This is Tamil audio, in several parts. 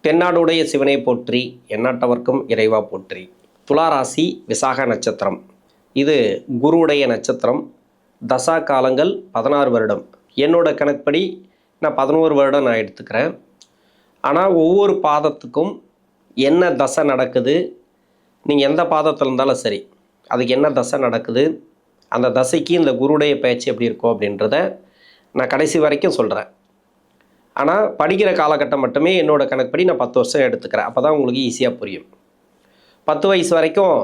தென்னாடுடைய சிவனை போற்றி, எந்நாட்டவர்க்கும் இறைவா போற்றி. துளாராசி விசாக நட்சத்திரம். இது குருவுடைய நட்சத்திரம். தசா காலங்கள் 16 வருடம். என்னோட கணக்குப்படி நான் 11 வருடம் நான் எடுத்துக்கிறேன். ஆனால் ஒவ்வொரு பாதத்துக்கும் என்ன தசை நடக்குது, நீங்கள் எந்த பாதத்தில் இருந்தாலும் சரி, அதுக்கு என்ன தசை நடக்குது, அந்த தசைக்கு இந்த குருவுடைய பயிற்சி எப்படி இருக்கும் அப்படின்றத நான் கடைசி வரைக்கும் சொல்கிறேன். ஆனால் படிக்கிற காலகட்டம் மட்டுமே என்னோட கணக்குப்படி நான் 10 வருஷம் எடுத்துக்கிறேன். அப்போ தான் உங்களுக்கு ஈஸியாக புரியும். 10 வயசு வரைக்கும்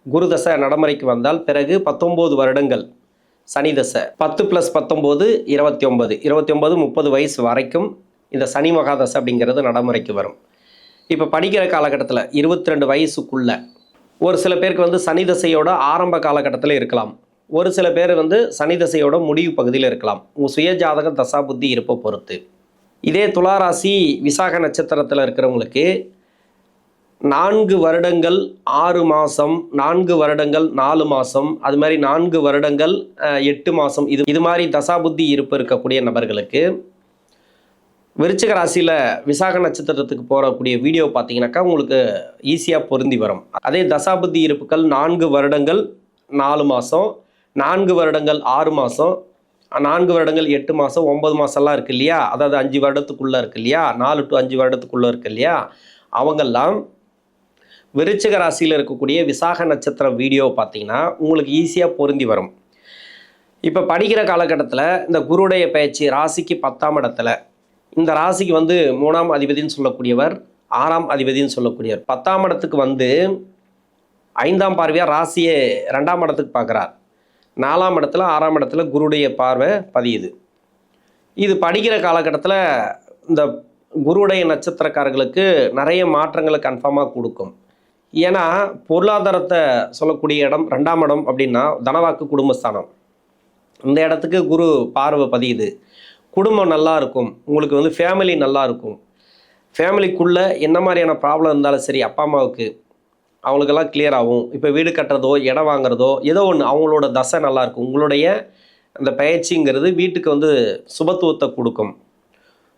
குரு தசை நடைமுறைக்கு வந்தால் பிறகு 19 வருடங்கள் சனி தசை. 10 + 19 29, 29 30 வயசு வரைக்கும் இந்த சனி மகாதசை அப்படிங்கிறது நடைமுறைக்கு வரும். இப்போ படிக்கிற காலகட்டத்தில் 22 வயசுக்குள்ள ஒரு சில பேருக்கு சனி தசையோட ஆரம்ப காலகட்டத்தில் இருக்கலாம். ஒரு சில பேர் சனி தசையோட முடிவு பகுதியில் இருக்கலாம். உங்கள் சுய ஜாதக தசா புத்தி இருப்பை பொறுத்து. இதே துளாராசி விசாக நட்சத்திரத்தில் இருக்கிறவங்களுக்கு 4 வருடங்கள் 6 மாதம், 4 வருடங்கள் 4 மாதம், அது மாதிரி 4 வருடங்கள் 8 மாதம், இது மாதிரி தசா புத்தி இருப்பு இருக்கக்கூடிய நபர்களுக்கு விருச்சிக ராசியில் விசாக நட்சத்திரத்துக்கு போகக்கூடிய வீடியோ பார்த்தீங்கன்னாக்கா உங்களுக்கு ஈஸியாக பொருந்தி வரும். அதே தசாபுத்தி இருப்புகள் 4 வருடங்கள் 4 மாதம், 4 வருடங்கள் 6 மாதம், 4 வருடங்கள் 8 மாதம், 9 மாதம்லாம் இருக்குது இல்லையா, அதாவது 5 வருடத்துக்குள்ளே இருக்குது இல்லையா, 4 to 5 வருடத்துக்குள்ளே இருக்குது இல்லையா, அவங்கெல்லாம் விருச்சிக ராசியில் இருக்கக்கூடிய விசாக நட்சத்திர வீடியோ பார்த்தீங்கன்னா உங்களுக்கு ஈஸியாக பொருந்தி வரும். இப்போ படிக்கிற காலகட்டத்தில் இந்த குருடைய பயிற்சி ராசிக்கு 10ஆம் இடத்துல, இந்த ராசிக்கு 3ஆம் அதிபதினு சொல்லக்கூடியவர், 6ஆம் அதிபதினு சொல்லக்கூடியவர் 10ஆம் இடத்துக்கு 5ஆம் பார்வையாக ராசியை 2ஆம் இடத்துக்கு பார்க்குறார். 4ஆம் இடத்துல 6ஆம் இடத்துல குருடைய பார்வை பதியுது. இது படிக்கிற காலகட்டத்தில் இந்த குருடைய நட்சத்திரக்காரர்களுக்கு நிறைய மாற்றங்களை கன்ஃபார்மாக கொடுக்கும். ஏன்னா பொருளாதாரத்தை சொல்லக்கூடிய இடம் 2ஆம் இடம் அப்படின்னா தனவாக்கு குடும்பஸ்தானம். இந்த இடத்துக்கு குரு பார்வை பதியுது. குடும்பம் நல்லா இருக்கும், உங்களுக்கு ஃபேமிலி நல்லா இருக்கும். ஃபேமிலிக்குள்ளே என்ன மாதிரியான ப்ராப்ளம் இருந்தாலும் சரி, அப்பா அம்மாவுக்கு அவங்களுக்கெல்லாம் கிளியர் ஆகும். இப்போ வீடு கட்டுறதோ இடம் வாங்குறதோ ஏதோ ஒன்று, அவங்களோட தசை நல்லாயிருக்கும். உங்களுடைய அந்த பயிற்சிங்கிறது வீட்டுக்கு சுபத்துவத்தை கொடுக்கும்,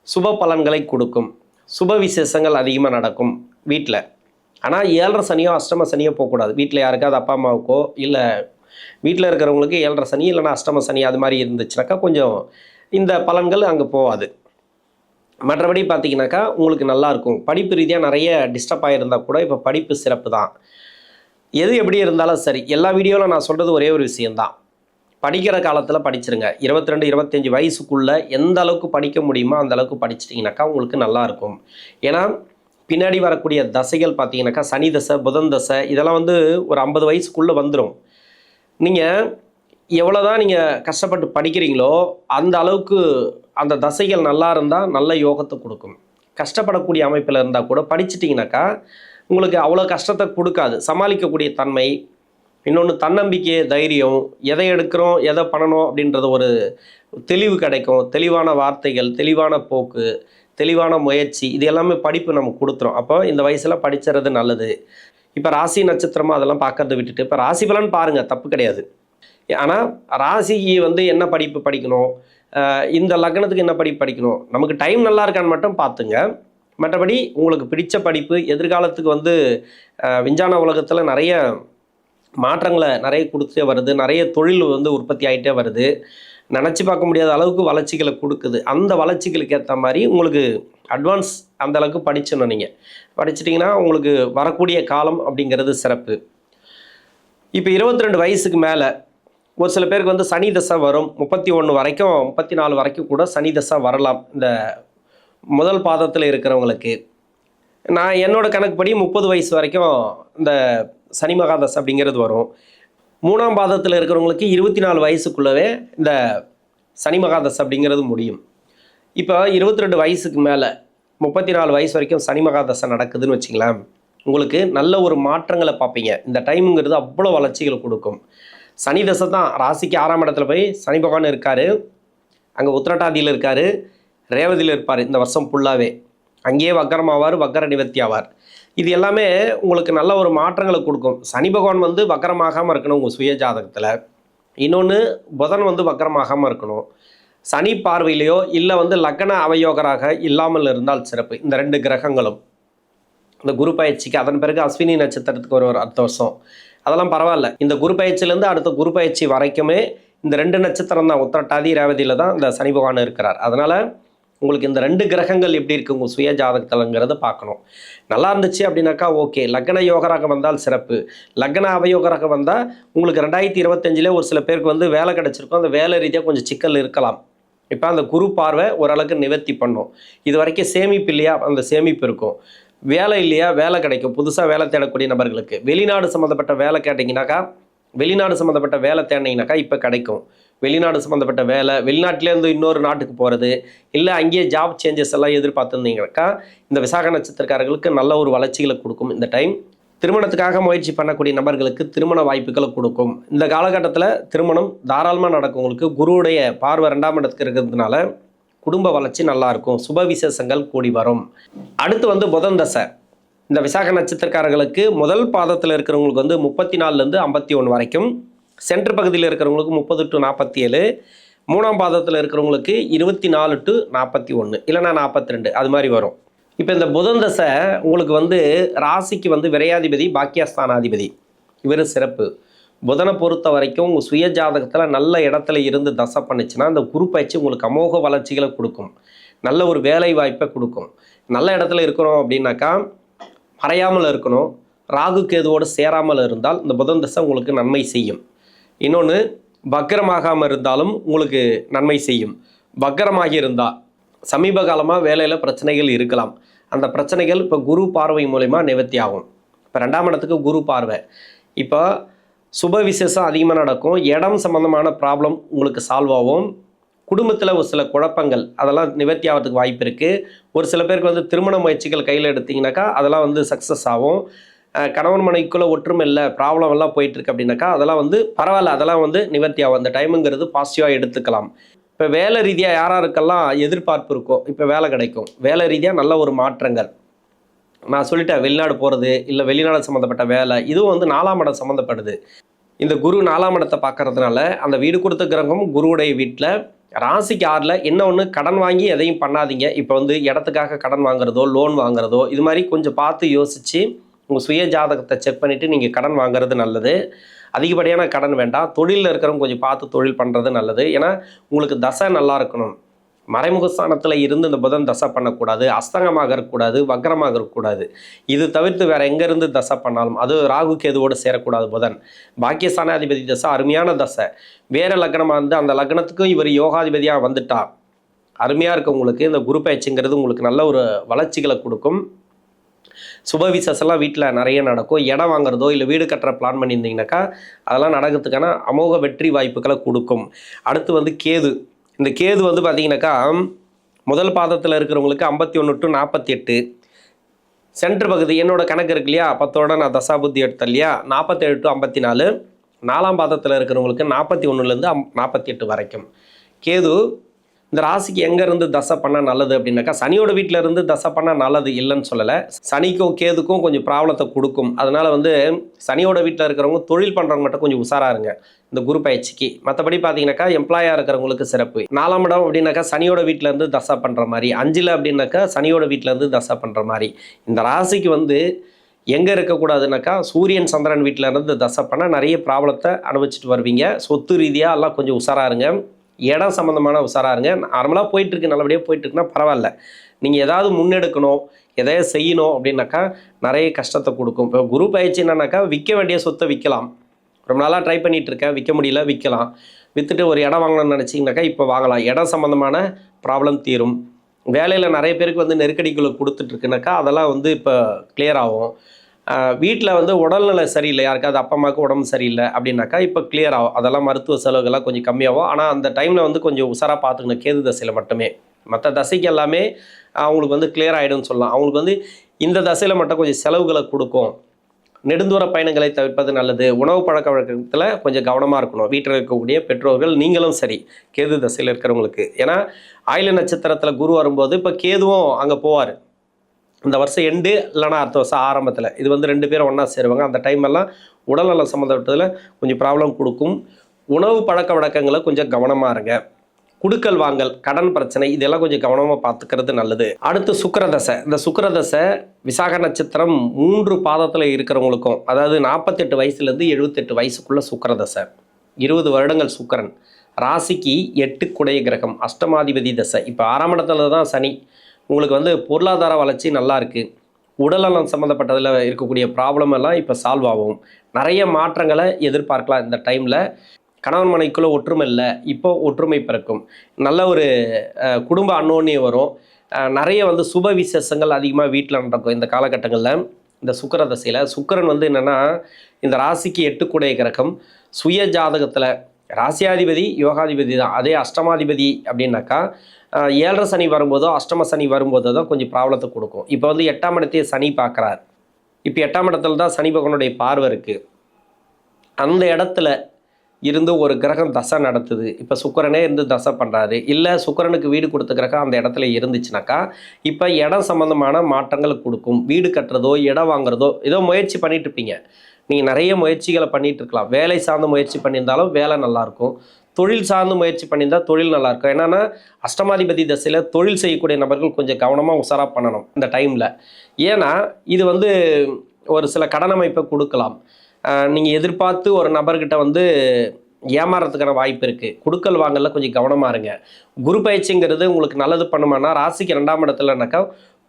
சுப பலன்களை கொடுக்கும், சுப விசேஷங்கள் அதிகமாக நடக்கும் வீட்டில். ஆனால் 7.5 சனியோ அஷ்டம சனியோ போகக்கூடாது. வீட்டில் யாருக்காவது அப்பா அம்மாவுக்கோ இல்லை வீட்டில் இருக்கிறவங்களுக்கு 7.5 சனி இல்லைனா அஷ்டம சனி அது மாதிரி இருந்துச்சுனாக்கா கொஞ்சம் இந்த பலன்கள் அங்கே போகாது. மற்றபடி பார்த்தீங்கன்னாக்கா உங்களுக்கு நல்லாயிருக்கும். படிப்பு ரீதியாக நிறைய டிஸ்டர்ப் ஆகியிருந்தால் கூட இப்போ படிப்பு சிறப்பு தான். எது எப்படி இருந்தாலும் சரி, எல்லா வீடியோவில் நான் சொல்கிறது ஒரே ஒரு விஷயந்தான். படிக்கிற காலத்தில் படிச்சிருங்க. 22 25 வயசுக்குள்ளே எந்த அளவுக்கு படிக்க முடியுமோ அந்த அளவுக்கு படிச்சிட்டிங்கனாக்கா உங்களுக்கு நல்லாயிருக்கும். ஏன்னா பின்னாடி வரக்கூடிய தசைகள் பார்த்தீங்கன்னாக்கா சனி தசை, புதன் தசை இதெல்லாம் ஒரு 50 வயசுக்குள்ளே வந்துடும். நீங்கள் எவ்வளோதான் நீங்கள் கஷ்டப்பட்டு படிக்கிறீங்களோ அந்த அளவுக்கு அந்த தசைகள் நல்லா இருந்தால் நல்ல யோகத்தை கொடுக்கும். கஷ்டப்படக்கூடிய அமைப்பில் இருந்தால் கூட படிச்சிட்டிங்கனாக்கா உங்களுக்கு அவ்வளோ கஷ்டத்தை கொடுக்காது. சமாளிக்கக்கூடிய தன்மை, இன்னொன்று தன்னம்பிக்கை, தைரியம், எதை எடுக்கிறோம் எதை பண்ணணும் அப்படின்றது ஒரு தெளிவு கிடைக்கும். தெளிவான வார்த்தைகள், தெளிவான போக்கு, தெளிவான முயற்சி, இது எல்லாமே படிப்பு நமக்கு கொடுத்துரும். அப்போ இந்த வயசில் படிச்சுறது நல்லது. இப்போ ராசி நட்சத்திரமாக அதெல்லாம் பார்க்கறத விட்டுட்டு இப்போ ராசி பலன் பாருங்கள், தப்பு கிடையாது. ஆனால் ராசிக்கு என்ன படிப்பு படிக்கணும், இந்த லக்னத்துக்கு என்ன படிப்பு படிக்கணும், நமக்கு டைம் நல்லா இருக்கான்னு மட்டும் பார்த்துங்க. மற்றபடி உங்களுக்கு பிடித்த படிப்பு எதிர்காலத்துக்கு விஞ்ஞான உலகத்தில் நிறைய மாற்றங்களை நிறைய கொடுத்துட்டே வருது. நிறைய தொழில் உற்பத்தி ஆகிட்டே வருது. நினச்சி பார்க்க முடியாத அளவுக்கு வளர்ச்சிகளை கொடுக்குது. அந்த வளர்ச்சிகளுக்கு ஏற்ற மாதிரி உங்களுக்கு அட்வான்ஸ் அந்த அளவுக்கு படிச்சிடணும். நீங்கள் படிச்சிட்டிங்கன்னா உங்களுக்கு வரக்கூடிய காலம் அப்படிங்கிறது சிறப்பு. இப்போ 22 வயசுக்கு மேலே ஒரு சில பேருக்கு சனி தசை வரும். 31 வரைக்கும் 34 வரைக்கும் கூட சனி தசை வரலாம். இந்த முதல் பாதத்தில் இருக்கிறவங்களுக்கு நான் என்னோட கணக்குப்படி 30 வயசு வரைக்கும் இந்த சனி மகாதசை அப்படிங்கிறது வரும். 3ஆம் பாதத்தில் இருக்கிறவங்களுக்கு 24 வயசுக்குள்ளவே இந்த சனி மகாதசை அப்படிங்கிறது முடியும். இப்போ 22 வயசுக்கு மேலே 34 வயசு வரைக்கும் சனி மகாதசை நடக்குதுன்னு வச்சுங்களேன், உங்களுக்கு நல்ல ஒரு மாற்றங்களை பார்ப்பீங்க. இந்த டைமுங்கிறது அவ்வளோ வளர்ச்சிகளை கொடுக்கும். சனி தசை தான். ராசிக்கு 6ஆம் இடத்துல போய் சனி பகவான் இருக்கார். அங்கே உத்திரட்டாதியில் இருக்கார், ரேவதியில் இருப்பார். இந்த வருஷம் ஃபுல்லாகவே அங்கேயே வக்கரமாவார், வக்கர நிவர்த்தி ஆவார். இது எல்லாமே உங்களுக்கு நல்ல ஒரு மாற்றங்களை கொடுக்கும். சனி பகவான் வக்கரமாகாமல் இருக்கணும் உங்கள் சுய ஜாதகத்தில். இன்னொன்று புதன் வக்கரமாகாமல் இருக்கணும். சனி பார்வையிலையோ இல்லை வந்து லக்ன அவயோகராக இல்லாமல் இருந்தால் சிறப்பு. இந்த 2 கிரகங்களும் இந்த குரு பயிற்சிக்கு அதன் பிறகு அஸ்வினி நட்சத்திரத்துக்கு ஒரு அடுத்த வருஷம் அதெல்லாம் பரவாயில்ல. இந்த குரு பயிற்சியிலேருந்து அடுத்த குரு பயிற்சி வரைக்குமே இந்த 2 நட்சத்திரம் தான், உத்திரட்டாதி ரேவதியில் தான் இந்த சனி பகவான் இருக்கிறார். அதனால் உங்களுக்கு இந்த 2 கிரகங்கள் எப்படி இருக்குது உங்கள் சுய ஜாதகத்தில்ங்கிறத பார்க்கணும். நல்லா இருந்துச்சு அப்படின்னாக்கா ஓகே. லக்ன யோகராக வந்தால் சிறப்பு. லக்ன அவயோகராக வந்தால் உங்களுக்கு 2025 ஒரு சில பேருக்கு வந்து வேலை கிடச்சிருக்கும். அந்த வேலை ரீதியாக கொஞ்சம் சிக்கல் இருக்கலாம். இப்போ அந்த குரு பார்வை ஓரளவுக்கு நிவர்த்தி பண்ணும். இது வரைக்கும் சேமிப்பு இல்லையா, அந்த சேமிப்பு இருக்கும். வேலை இல்லையா, வேலை கிடைக்கும். புதுசாக வேலை தேடக்கூடிய நபர்களுக்கு வெளிநாடு சம்மந்தப்பட்ட வேலை கேட்டிங்கனாக்கா, வெளிநாடு சம்மந்தப்பட்ட வேலை தேடினீங்கனாக்கா இப்போ கிடைக்கும். வெளிநாடு சம்மந்தப்பட்ட வேலை, வெளிநாட்டிலேருந்து இன்னொரு நாட்டுக்கு போகிறது, இல்லை அங்கேயே ஜாப் சேஞ்சஸ் எல்லாம் எதிர்பார்த்துருந்தீங்கனாக்கா இந்த விசாக நட்சத்திரக்காரர்களுக்கு நல்ல ஒரு வளர்ச்சிகளை கொடுக்கும். இந்த டைம் திருமணத்துக்காக முயற்சி பண்ணக்கூடிய நபர்களுக்கு திருமண வாய்ப்புகளை கொடுக்கும். இந்த காலகட்டத்தில் திருமணம் தாராளமாக நடக்கும். உங்களுக்கு குருவுடைய பார்வை 2ஆம் இடத்துக்கு இருக்கிறதுனால குடும்ப வளர்ச்சி நல்லாயிருக்கும். சுப விசேஷங்கள் கூடி வரும். அடுத்து வந்து புதன் தசை. இந்த விசாக நட்சத்திரக்காரர்களுக்கு முதல் பாதத்தில் இருக்கிறவங்களுக்கு வந்து 34லேருந்து 51 வரைக்கும், சென்ட்ரு பகுதியில் இருக்கிறவங்களுக்கு 30 to 47, 3ஆம் பாதத்தில் இருக்கிறவங்களுக்கு 24 to 41 இல்லைனா 42 அது மாதிரி வரும். இப்போ இந்த புதன் தசை உங்களுக்கு வந்து ராசிக்கு வந்து விரையாதிபதி, பாக்கியஸ்தானாதிபதி, இவர் சிறப்பு. புதனை பொறுத்த வரைக்கும் உங்கள் சுய ஜாதகத்தில் நல்ல இடத்துல இருந்து தசை பண்ணிச்சுன்னா அந்த குரு பயிற்சி உங்களுக்கு அமோக வளர்ச்சிகளை கொடுக்கும். நல்ல ஒரு வேலை வாய்ப்பை கொடுக்கும். நல்ல இடத்துல இருக்கிறோம் அப்படின்னாக்கா மறையாமல் இருக்கணும். ராகு கேதுவோடு சேராமல் இருந்தால் இந்த புதன் தசை உங்களுக்கு நன்மை செய்யும். இன்னொன்று, வக்கரமாகாமல் இருந்தாலும் உங்களுக்கு நன்மை செய்யும். வக்கரமாகி இருந்தால் சமீப காலமாக வேலையில் பிரச்சனைகள் இருக்கலாம். அந்த பிரச்சனைகள் இப்போ குரு பார்வை மூலமா நிவர்த்தி ஆகும். இப்போ 2ஆம் இடத்துக்கு குரு பார்வை. இப்போ சுப விசேஷம் அதிகமாக நடக்கும். இடம் சம்மந்தமான ப்ராப்ளம் உங்களுக்கு சால்வ் ஆகும். குடும்பத்தில் ஒரு சில குழப்பங்கள் அதெல்லாம் நிவர்த்தி ஆகிறதுக்கு வாய்ப்பு இருக்குது. ஒரு சில பேருக்கு வந்து திருமண முயற்சிகள் கையில் எடுத்திங்கனாக்கா அதெல்லாம் வந்து சக்ஸஸ் ஆகும். கணவன் மனைவிக்குள்ளே ஒற்றுமை இல்லை, ப்ராப்ளம் எல்லாம் போயிட்டுருக்கு அப்படின்னாக்கா அதெல்லாம் வந்து பரவாயில்ல, அதெல்லாம் வந்து நிவர்த்தி ஆகும். அந்த டைமுங்கிறது பாசிட்டிவாக எடுத்துக்கலாம். இப்போ வேலை ரீதியாக யாராருக்கெல்லாம் எதிர்பார்ப்பு இருக்கோ இப்போ வேலை கிடைக்கும். வேலை ரீதியாக நல்ல ஒரு மாற்றங்கள். நான் சொல்லிட்டேன், வெளிநாடு போகிறது இல்லை வெளிநாடு சம்மந்தப்பட்ட வேலை, இதுவும் வந்து 4ஆம் இடம் சம்மந்தப்படுது. இந்த குரு 4ஆம் இடத்தை பார்க்கறதுனால அந்த வீடு கொடுத்த கிரகம் குருவுடைய வீட்டில் ராசிக்கு 6ல் என்ன ஒன்று, கடன் வாங்கி எதையும் பண்ணாதீங்க. இப்போ வந்து இடத்துக்காக கடன் வாங்குறதோ லோன் வாங்குறதோ இது மாதிரி கொஞ்சம் பார்த்து யோசித்து உங்கள் சுய ஜாதகத்தை செக் பண்ணிவிட்டு நீங்கள் கடன் வாங்குறது நல்லது. அதிகப்படியான கடன் வேண்டாம். தொழிலில் இருக்கிறவங்க கொஞ்சம் பார்த்து தொழில் பண்ணுறது நல்லது. ஏன்னா உங்களுக்கு தசை நல்லா இருக்கணும். மறைமுக ஸ்தானத்தில் இருந்து இந்த புதன் தசை பண்ணக்கூடாது, அஸ்தங்கமாக இருக்கக்கூடாது, வக்கரமாக இருக்கக்கூடாது. இது தவிர்த்து வேறு எங்கேருந்து தசை பண்ணாலும் அது ராகு கேதுவோடு சேரக்கூடாது. புதன் பாக்கியஸ்தானாதிபதி தசை அருமையான தசை. வேறு லக்னமாக இருந்து அந்த லக்னத்துக்கும் இவர் யோகாதிபதியாக வந்துட்டா அருமையாக இருக்குது. உங்களுக்கு இந்த குரு பயிற்சிங்கிறது உங்களுக்கு நல்ல ஒரு வளர்ச்சிகளை கொடுக்கும். சுப விசேஷம்லாம் வீட்டில் நிறைய நடக்கும். இடம் வாங்குறதோ இல்லை வீடு கட்டுற பிளான் பண்ணியிருந்தீங்கன்னாக்கா அதெல்லாம் நடக்கிறதுக்கான அமோக வெற்றி வாய்ப்புகளை கொடுக்கும். அடுத்து வந்து கேது. இந்த கேது வந்து பார்த்தீங்கன்னாக்கா முதல் பாதத்தில் இருக்கிறவங்களுக்கு 51 to 48, சென்ட்ரு பகுதி என்னோட கணக்கு இருக்கு இல்லையா, 10ஓட நான் தசாபுத்தி எடுத்தேன் இல்லையா, 47 to 54, 4ஆம் பாதத்தில் இருக்கிறவங்களுக்கு 41லேருந்து 48 வரைக்கும். கேது இந்த ராசிக்கு எங்கேருந்து தசை பண்ணால் நல்லது அப்படின்னாக்கா, சனியோட வீட்டில் இருந்து தசை பண்ணால் நல்லது இல்லைன்னு சொல்லலை. சனிக்கும் கேதுக்கும் கொஞ்சம் ப்ராப்ளத்தை கொடுக்கும். அதனால் வந்து சனியோட வீட்டில் இருக்கிறவங்க தொழில் பண்ணுறவங்க மட்டும் கொஞ்சம் உஷாராக இருங்க இந்த குரு பயிற்சிக்கு. மற்றபடி பார்த்தீங்கன்னாக்கா எம்ப்ளாயாக இருக்கிறவங்களுக்கு சிறப்பு. 4ஆம் இடம் அப்படின்னாக்கா சனியோட வீட்டிலேருந்து தசை பண்ணுற மாதிரி, 5ல் அப்படின்னாக்கா சனியோட வீட்டிலேருந்து தசை பண்ணுற மாதிரி. இந்த ராசிக்கு வந்து எங்கே இருக்கக்கூடாதுனாக்கா சூரியன் சந்திரன் வீட்டில் இருந்து தசை பண்ணால் நிறைய ப்ராப்ளத்தை அனுபவிச்சுட்டு வருவீங்க. சொத்து ரீதியாக எல்லாம் கொஞ்சம் உஷாராக இருங்க. இடம் சம்மந்தமான உஷாராக இருங்க. நார்மலாக போயிட்டுருக்கு, நல்லபடியாக போயிட்டுருக்குன்னா பரவாயில்ல. நீங்கள் ஏதாவது முன்னெடுக்கணும், எதையாவது செய்யணும் அப்படின்னாக்கா நிறைய கஷ்டத்தை கொடுக்கும். இப்போ குரு பயிற்சி என்னன்னாக்கா விற்க வேண்டிய சொத்தை விற்கலாம். ரொம்ப நாளாக ட்ரை பண்ணிகிட்ருக்கேன், விற்க முடியல, விற்கலாம். விற்றுட்டு ஒரு இடம் வாங்கணும்னு நினச்சிங்கனாக்கா இப்போ வாங்கலாம். இடம் சம்மந்தமான ப்ராப்ளம் தீரும். வேலையில் நிறைய பேருக்கு வந்து நெருக்கடிக்குள்ளே கொடுத்துட்ருக்குனாக்கா அதெல்லாம் வந்து இப்போ கிளியர் ஆகும். வீட்டில் வந்து உடல்நிலை சரியில்லை, யாருக்காவது அப்பா அம்மாவுக்கு உடம்பு சரியில்லை அப்படின்னாக்கா இப்போ கிளியர் ஆகும். அதெல்லாம் மருத்துவ செலவுகள்லாம் கொஞ்சம் கம்மியாகும். ஆனால் அந்த டைமில் வந்து கொஞ்சம் உஷாராக பார்த்துக்கணும் கேது தசையில் மட்டுமே. மற்ற தசைக்கு எல்லாமே அவங்களுக்கு வந்து கிளியர் ஆகிடும்னு சொல்லலாம். அவங்களுக்கு வந்து இந்த தசையில் மட்டும் கொஞ்சம் செலவுகளை கொடுக்கும். நெடுந்தூர பயணங்களை தவிர்ப்பது நல்லது. உணவு பழக்க வழக்கத்தில் கொஞ்சம் கவனமாக இருக்கணும். வீட்டில் இருக்கக்கூடிய பெற்றோர்கள் நீங்களும் சரி கேது தசையில் இருக்கிறவங்களுக்கு. ஏன்னா ஆயில நட்சத்திரத்தில் குரு வரும்போது இப்போ கேதுவும் அங்கே போவார். இந்த வருஷம் எண்டு இல்லைனா அடுத்த வருஷம் ஆரம்பத்தில் இது வந்து 2 பேரும் ஒன்றா சேருவாங்க. அந்த டைமெல்லாம் உடல்நலம் சம்மந்தப்பட்டதில் கொஞ்சம் ப்ராப்ளம் கொடுக்கும். உணவு பழக்க வழக்கங்களை கொஞ்சம் கவனமாக இருங்க. குடுக்கல் வாங்கல், கடன் பிரச்சனை இதெல்லாம் கொஞ்சம் கவனமாக பார்த்துக்கிறது நல்லது. அடுத்து சுக்கிரதசை. இந்த சுக்கிரதசை விசாக நட்சத்திரம் 3 பாதத்தில் இருக்கிறவங்களுக்கும், அதாவது 48 வயசுலேருந்து 78 வயசுக்குள்ள சுக்கிரதசை, 20 வருடங்கள் சுக்கிரன், ராசிக்கு 8 குடைய கிரகம், அஷ்டமாதிபதி தசை. இப்போ 6ஆம் இடத்துல தான் சனி. உங்களுக்கு வந்து பொருளாதார வளர்ச்சி நல்லா இருக்குது, உடல்நலம் சம்மந்தப்பட்டதில் இருக்கக்கூடிய ப்ராப்ளம் எல்லாம் இப்போ சால்வ் ஆகும். நிறைய மாற்றங்களை எதிர்பார்க்கலாம் இந்த டைமில். கணவன் மனைக்குள்ளே ஒற்றுமை இல்லை, இப்போ ஒற்றுமை பிறக்கும். நல்ல ஒரு குடும்ப அன்னோன்யம் வரும். நிறைய வந்து சுப விசேஷங்கள் அதிகமாக வீட்டில் நடக்கும் இந்த காலகட்டங்களில். இந்த சுக்கிர தசையில் சுக்கிரன் வந்து என்னென்னா, இந்த ராசிக்கு 8 கூடைய கிரகம், சுய ஜாதகத்தில் ராசியாதிபதி யோகாதிபதி தான். அதே அஷ்டமாதிபதி அப்படின்னாக்கா 7.5 சனி வரும்போதோ அஷ்டம சனி வரும்போதோ தான் கொஞ்சம் ப்ராப்ளத்தை கொடுக்கும். இப்போ வந்து 8ஆம் இடத்தையே சனி பார்க்குறார். இப்போ 8ஆம் இடத்துல தான் சனி பகவானுடைய பார்வை இருக்குது. அந்த இடத்துல இருந்து ஒரு கிரகம் தசை நடத்துது. இப்போ சுக்கிரனே இருந்து தசை பண்ணுறாரு, இல்லை சுக்கிரனுக்கு வீடு கொடுத்த கிரகம் அந்த இடத்துல இருந்துச்சுனாக்கா இப்போ இடம் சம்மந்தமான மாற்றங்களை கொடுக்கும். வீடு கட்டுறதோ இடம் வாங்குறதோ ஏதோ முயற்சி பண்ணிட்டு இருப்பீங்க. நீங்கள் நிறைய முயற்சிகளை பண்ணிகிட்டு இருக்கலாம். வேலை சார்ந்த முயற்சி பண்ணியிருந்தாலும் வேலை நல்லாயிருக்கும், தொழில் சார்ந்து முயற்சி பண்ணியிருந்தால் தொழில் நல்லாயிருக்கும். என்னென்னா அஷ்டமாதிபதி தசையில் தொழில் செய்யக்கூடிய நபர்கள் கொஞ்சம் கவனமாக உஷாராக பண்ணணும் இந்த டைமில். ஏன்னா இது வந்து ஒரு சில கடன் அமைப்பை கொடுக்கலாம். நீங்கள் எதிர்பார்த்து ஒரு நபர்கிட்ட வந்து ஏமாறதுக்கான வாய்ப்பு இருக்குது. குடுக்கல் வாங்கல கொஞ்சம் கவனமாக இருங்க. குரு பயிற்சிங்கிறது உங்களுக்கு நல்லது பண்ணுமானா, ராசிக்கு 2ஆம் இடத்துலனாக்கா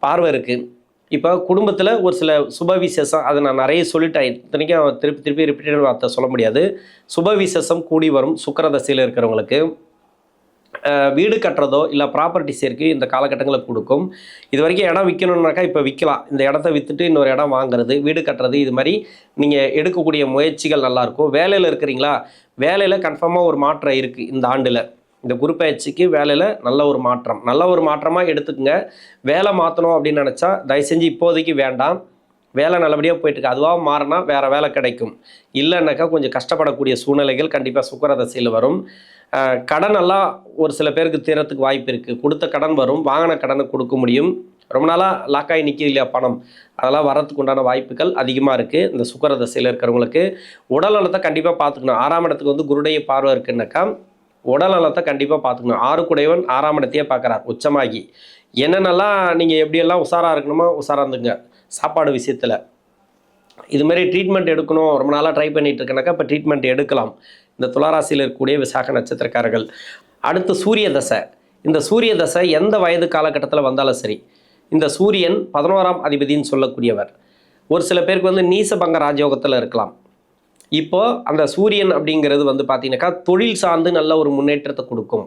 பார்வை இருக்குது. இப்போ குடும்பத்தில் ஒரு சில சுப விசேஷம், அதை நான் நிறைய சொல்லிட்டேன், இத்தனைக்கும் திருப்பி ரிப்பீட்டட் வார்த்தை சொல்ல முடியாது. சுப விசேஷம் கூடி வரும் சுக்கிர தசையில் இருக்கிறவங்களுக்கு. வீடு கட்டுறதோ இல்லை ப்ராப்பர்ட்டி சேர்க்கை இந்த காலகட்டங்களில் கொடுக்கும். இது வரைக்கும் இடம் விற்கணுன்னாக்கா இப்போ விற்கலாம். இந்த இடத்த விற்றுட்டு இன்னொரு இடம் வாங்குறது, வீடு கட்டுறது, இது மாதிரி நீங்கள் எடுக்கக்கூடிய முயற்சிகள் நல்லாயிருக்கும். வேலையில் இருக்கிறீங்களா, வேலையில் கன்ஃபார்மாக ஒரு மாற்றம் இருக்குது இந்த ஆண்டில். இந்த குரு பயிற்சிக்கு வேலையில் நல்ல ஒரு மாற்றமாக எடுத்துக்கங்க. வேலை மாற்றணும் அப்படின்னு நினச்சா தயவு செஞ்சு இப்போதைக்கு வேண்டாம். வேலை நல்லபடியாக போயிட்டுருக்கு, அதுவாக மாறினா வேறு வேலை கிடைக்கும். இல்லைன்னாக்கா கொஞ்சம் கஷ்டப்படக்கூடிய சூழ்நிலைகள் கண்டிப்பாக சுக்கிர தசையில் வரும். கடன் எல்லாம் ஒரு சில பேருக்கு தீரத்துக்கு வாய்ப்பு இருக்குது. கொடுத்த கடன் வரும், வாங்கின கடனை கொடுக்க முடியும். ரொம்ப நாளாக லாக்காகி நிற்கிது இல்லையா பணம், அதெல்லாம் வரத்துக்கு உண்டான வாய்ப்புகள் அதிகமாக இருக்குது இந்த சுக்கிர தசையில் இருக்கிறவங்களுக்கு. உடல் நலத்தை கண்டிப்பாக பார்த்துக்கணும். 6ஆம் இடத்துக்கு வந்து குருடைய பார்வை இருக்குன்னாக்கா உடல் நலத்தை கண்டிப்பாக பார்த்துக்கணும். 6 குடையவன் 6ஆம் இடத்தையே பார்க்குறார் உச்சமாகி. என்னென்னலாம் நீங்கள் எப்படியெல்லாம் உஷாராக இருக்கணுமோ உஷாராக இருந்துங்க. சாப்பாடு விஷயத்தில் இதுமாரி ட்ரீட்மெண்ட் எடுக்கணும், ரொம்ப நாளாக ட்ரை பண்ணிகிட்டு இருக்கேனாக்கா இப்போ ட்ரீட்மெண்ட் எடுக்கலாம் இந்த துளாராசியில் இருக்கக்கூடிய விசாக நட்சத்திரக்காரர்கள். அடுத்து சூரிய தசை. இந்த சூரிய தசை எந்த வயது காலகட்டத்தில் வந்தாலும் சரி, இந்த சூரியன் 11ஆம் அதிபதினு சொல்லக்கூடியவர். ஒரு சில பேருக்கு வந்து நீசபங்க ராஜயோகத்தில் இருக்கலாம். இப்போது அந்த சூரியன் அப்படிங்கிறது வந்து பார்த்தீங்கன்னாக்கா தொழில் சார்ந்து நல்ல ஒரு முன்னேற்றத்தை கொடுக்கும்,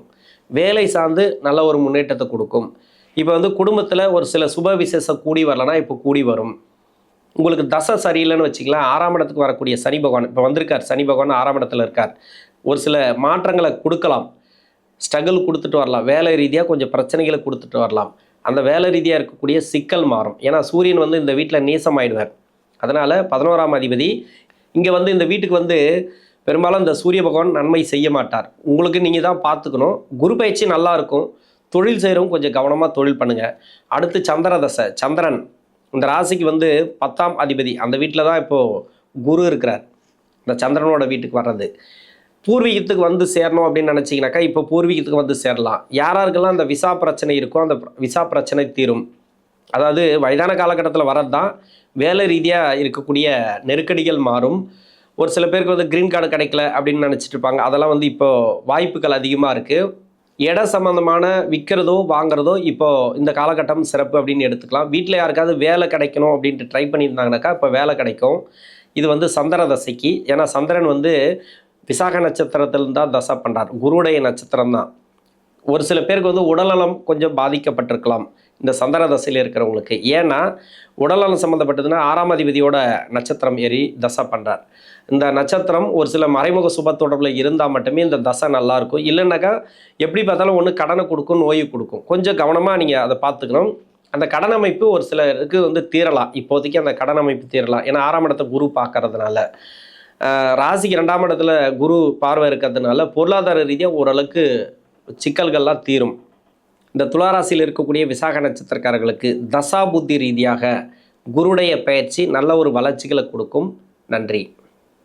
வேலை சார்ந்து நல்ல ஒரு முன்னேற்றத்தை கொடுக்கும். இப்போ வந்து குடும்பத்தில் ஒரு சில சுப விசேஷம் கூடி வரலன்னா இப்போ கூடி வரும். உங்களுக்கு தசை சரியில்லைன்னு வச்சுக்கலாம், 6ஆம் இடத்துக்கு வரக்கூடிய சனி பகவான் இப்போ வந்திருக்கார். சனி பகவான் 6ஆம் இடத்துல இருக்கார். ஒரு சில மாற்றங்களை கொடுக்கலாம், ஸ்ட்ரகிள் கொடுத்துட்டு வரலாம், வேலை ரீதியாக கொஞ்சம் பிரச்சனைகளை கொடுத்துட்டு வரலாம். அந்த வேலை ரீதியாக இருக்கக்கூடிய சிக்கல் மாறும். ஏன்னா சூரியன் வந்து இந்த வீட்டில் நீசமாயிடுவார். அதனால் 11ஆம் அதிபதி இங்கே வந்து இந்த வீட்டுக்கு வந்து பெரும்பாலும் இந்த சூரிய பகவான் நன்மை செய்ய மாட்டார். உங்களுக்கு நீங்கள் தான் பார்த்துக்கணும். குரு பயிற்சி நல்லாயிருக்கும். தொழில் செய்கிறவங்க கொஞ்சம் கவனமாக தொழில் பண்ணுங்கள். அடுத்து சந்திர தசை. சந்திரன் இந்த ராசிக்கு வந்து 10ஆம் அதிபதி, அந்த வீட்டில் தான் இப்போது குரு இருக்கிறார். இந்த சந்திரனோட வீட்டுக்கு வர்றது பூர்வீகத்துக்கு வந்து சேரணும் அப்படின்னு நினச்சிங்கனாக்கா இப்போ பூர்வீகத்துக்கு வந்து சேரலாம். யாராருக்கெல்லாம் அந்த விசா பிரச்சனை இருக்கோ அந்த விசா பிரச்சனை தீரும். அதாவது வயதான காலகட்டத்தில் வர்றது தான். வேலை ரீதியாக இருக்கக்கூடிய நெருக்கடிகள் மாறும். ஒரு சில பேருக்கு வந்து க்ரீன் கார்டு கிடைக்கல அப்படின்னு நினச்சிட்டு இருப்பாங்க. அதெல்லாம் வந்து இப்போது வாய்ப்புகள் அதிகமாக இருக்குது. இட சம்மந்தமான விற்கிறதோ வாங்குறதோ இப்போது இந்த காலகட்டம் சிறப்பு அப்படின்னு எடுத்துக்கலாம். வீட்டில் யாருக்காவது வேலை கிடைக்கணும் அப்படின்ட்டு ட்ரை பண்ணியிருந்தாங்கனாக்கா இப்போ வேலை கிடைக்கும். இது வந்து சந்திர தசைக்கு. ஏன்னா சந்திரன் வந்து விசாக நட்சத்திரத்தில்தான் தான் தசை பண்ணுறார், குருடைய நட்சத்திரம் தான். ஒரு சில பேருக்கு வந்து உடல்நலம் கொஞ்சம் பாதிக்கப்பட்டிருக்கலாம் இந்த சந்திர தசையில் இருக்கிறவங்களுக்கு. ஏன்னா உடல்நலம் சம்மந்தப்பட்டதுன்னா 6ஆம் அதிபதியோட நட்சத்திரம் ஏறி தசை பண்ணுறார். இந்த நட்சத்திரம் ஒரு சில மறைமுக சுப தொடர்பில் இருந்தால் மட்டுமே இந்த தசை நல்லாயிருக்கும். இல்லைன்னாக்கா எப்படி பார்த்தாலும் ஒன்று கடனை கொடுக்கும், நோயை கொடுக்கும். கொஞ்சம் கவனமாக நீங்கள் அதை பார்த்துக்கணும். அந்த கடன் அமைப்பு ஒரு சிலருக்கு வந்து தீரலாம். இப்போதைக்கு அந்த கடன் அமைப்பு தீரலாம். ஏன்னா 6ஆம் இடத்தை குரு பார்க்கறதுனால, ராசிக்கு 2ஆம் இடத்துல குரு பார்வை இருக்கிறதுனால பொருளாதார ரீதியாக ஓரளவுக்கு சிக்கல்கள்லாம் தீரும். இந்த துளாராசியில் இருக்கக்கூடிய விசாக நட்சத்திரக்காரர்களுக்கு தசா புத்தி ரீதியாக குருடைய பயிற்சி நல்ல ஒரு வளர்ச்சிகளை கொடுக்கும். நன்றி.